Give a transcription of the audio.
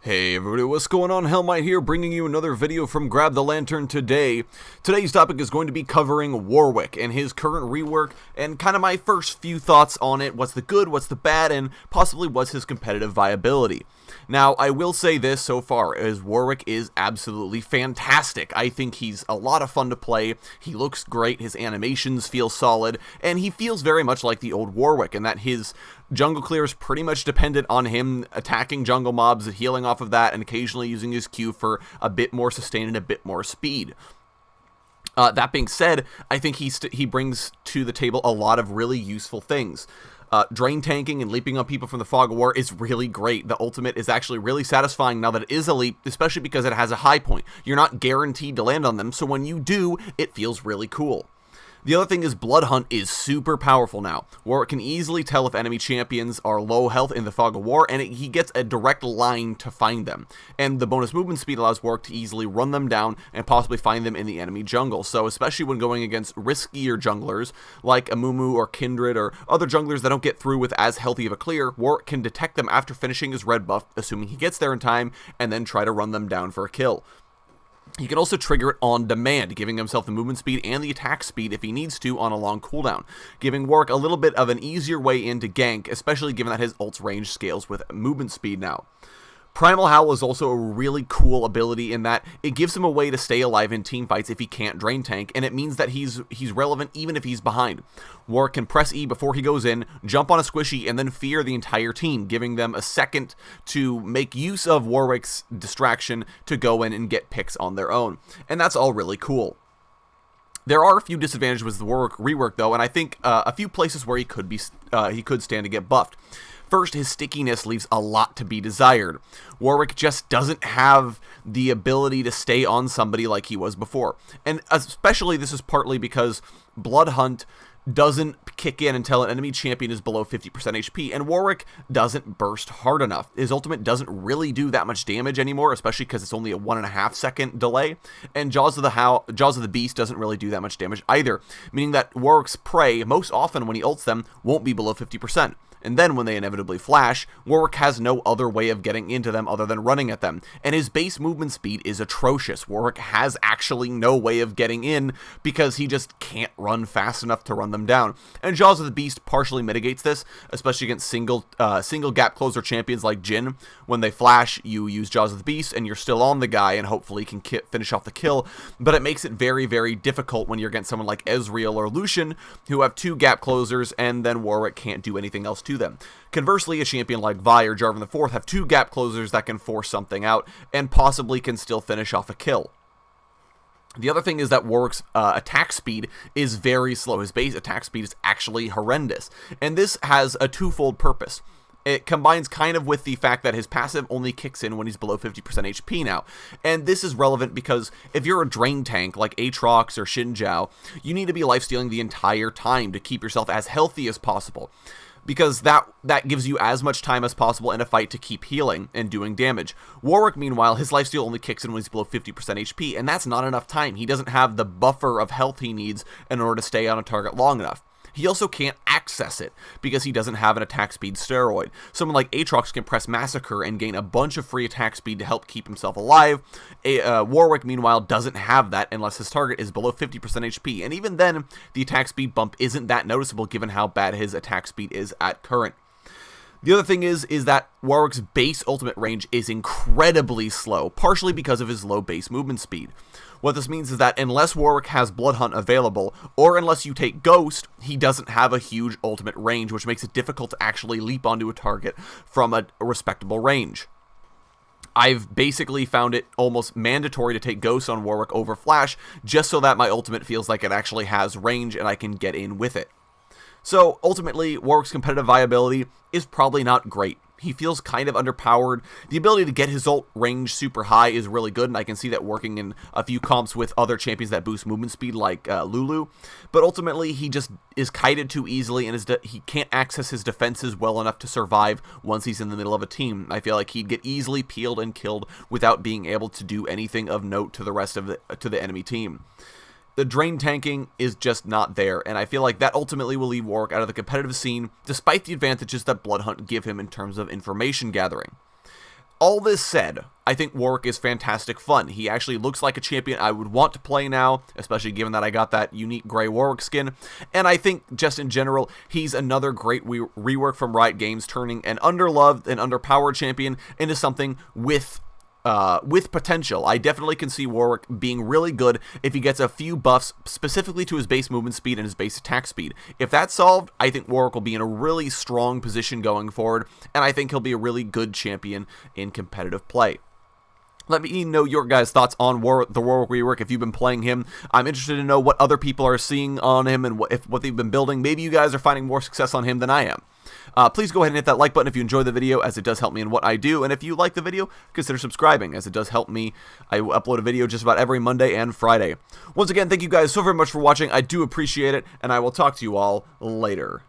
Hey everybody, what's going on? Helmite here, bringing you another video from Grab the Lantern today. Today's topic is going to be covering Warwick and his current rework, and kind of my first few thoughts on it, what's the good, what's the bad, and possibly what's his competitive viability. Now, I will say this so far, is Warwick is absolutely fantastic. I think he's a lot of fun to play, he looks great, his animations feel solid, and he feels very much like the old Warwick, and that his jungle clear is pretty much dependent on him attacking jungle mobs, healing off of that, and occasionally using his Q for a bit more sustain and a bit more speed. That being said, I think he brings to the table a lot of really useful things. Drain tanking and leaping on people from the Fog of War is really great. The ultimate is actually really satisfying now that it is a leap, especially because it has a high point. You're not guaranteed to land on them, so when you do, it feels really cool. The other thing is Blood Hunt is super powerful now, where it can easily tell if enemy champions are low health in the Fog of War, and he gets a direct line to find them. And the bonus movement speed allows Warwick to easily run them down and possibly find them in the enemy jungle. So especially when going against riskier junglers like Amumu or Kindred or other junglers that don't get through with as healthy of a clear, Warwick can detect them after finishing his red buff, assuming he gets there in time, and then try to run them down for a kill. He can also trigger it on demand, giving himself the movement speed and the attack speed if he needs to on a long cooldown, giving Warwick a little bit of an easier way into gank, especially given that his ult's range scales with movement speed now. Primal Howl is also a really cool ability in that it gives him a way to stay alive in teamfights if he can't drain tank, and it means that he's relevant even if he's behind. Warwick can press E before he goes in, jump on a squishy, and then fear the entire team, giving them a second to make use of Warwick's distraction to go in and get picks on their own. And that's all really cool. There are a few disadvantages with the Warwick rework though, and I think a few places where he could stand to get buffed. First, his stickiness leaves a lot to be desired. Warwick just doesn't have the ability to stay on somebody like he was before. And especially this is partly because Blood Hunt doesn't kick in until an enemy champion is below 50% HP, and Warwick doesn't burst hard enough. His ultimate doesn't really do that much damage anymore, especially because it's only a 1.5 second delay, and Jaws of the Beast doesn't really do that much damage either, meaning that Warwick's prey, most often when he ults them, won't be below 50%. And then when they inevitably flash, Warwick has no other way of getting into them other than running at them. And his base movement speed is atrocious. Warwick has actually no way of getting in because he just can't run fast enough to run them down. And Jaws of the Beast partially mitigates this, especially against single gap closer champions like Jhin. When they flash, you use Jaws of the Beast and you're still on the guy and hopefully can finish off the kill. But it makes it very, very difficult when you're against someone like Ezreal or Lucian, who have 2 gap closers, and then Warwick can't do anything else to them. Conversely, a champion like Vi or Jarvan IV have 2 gap closers that can force something out and possibly can still finish off a kill. The other thing is that Warwick's attack speed is very slow. His base attack speed is actually horrendous, and this has a twofold purpose. It combines kind of with the fact that his passive only kicks in when he's below 50% HP now. And this is relevant because if you're a drain tank like Aatrox or Xin Zhao, you need to be lifestealing the entire time to keep yourself as healthy as possible, because that gives you as much time as possible in a fight to keep healing and doing damage. Warwick, meanwhile, his lifesteal only kicks in when he's below 50% HP, and that's not enough time. He doesn't have the buffer of health he needs in order to stay on a target long enough. He also can't access it because he doesn't have an attack speed steroid. Someone like Aatrox can press Massacre and gain a bunch of free attack speed to help keep himself alive. Warwick, meanwhile, doesn't have that unless his target is below 50% HP, and even then, the attack speed bump isn't that noticeable given how bad his attack speed is at current. The other thing is that Warwick's base ultimate range is incredibly slow, partially because of his low base movement speed. What this means is that unless Warwick has Blood Hunt available, or unless you take Ghost, he doesn't have a huge ultimate range, which makes it difficult to actually leap onto a target from a respectable range. I've basically found it almost mandatory to take Ghost on Warwick over Flash, just so that my ultimate feels like it actually has range and I can get in with it. So ultimately, Warwick's competitive viability is probably not great. He feels kind of underpowered. The ability to get his ult range super high is really good, and I can see that working in a few comps with other champions that boost movement speed like Lulu. But ultimately, he just is kited too easily, and he can't access his defenses well enough to survive once he's in the middle of a team. I feel like he'd get easily peeled and killed without being able to do anything of note to the rest of the enemy team. The drain tanking is just not there, and I feel like that ultimately will leave Warwick out of the competitive scene, despite the advantages that Blood Hunt give him in terms of information gathering. All this said, I think Warwick is fantastic fun. He actually looks like a champion I would want to play now, especially given that I got that unique gray Warwick skin. And I think, just in general, he's another great rework from Riot Games, turning an underloved and underpowered champion into something with potential. I definitely can see Warwick being really good if he gets a few buffs specifically to his base movement speed and his base attack speed. If that's solved, I think Warwick will be in a really strong position going forward, and I think he'll be a really good champion in competitive play. Let me know your guys' thoughts on the Warwick rework if you've been playing him. I'm interested to know what other people are seeing on him and what they've been building. Maybe you guys are finding more success on him than I am. Please go ahead and hit that like button if you enjoy the video, as it does help me in what I do. And if you like the video, consider subscribing, as it does help me. I upload a video just about every Monday and Friday. Once again, thank you guys so very much for watching. I do appreciate it, and I will talk to you all later.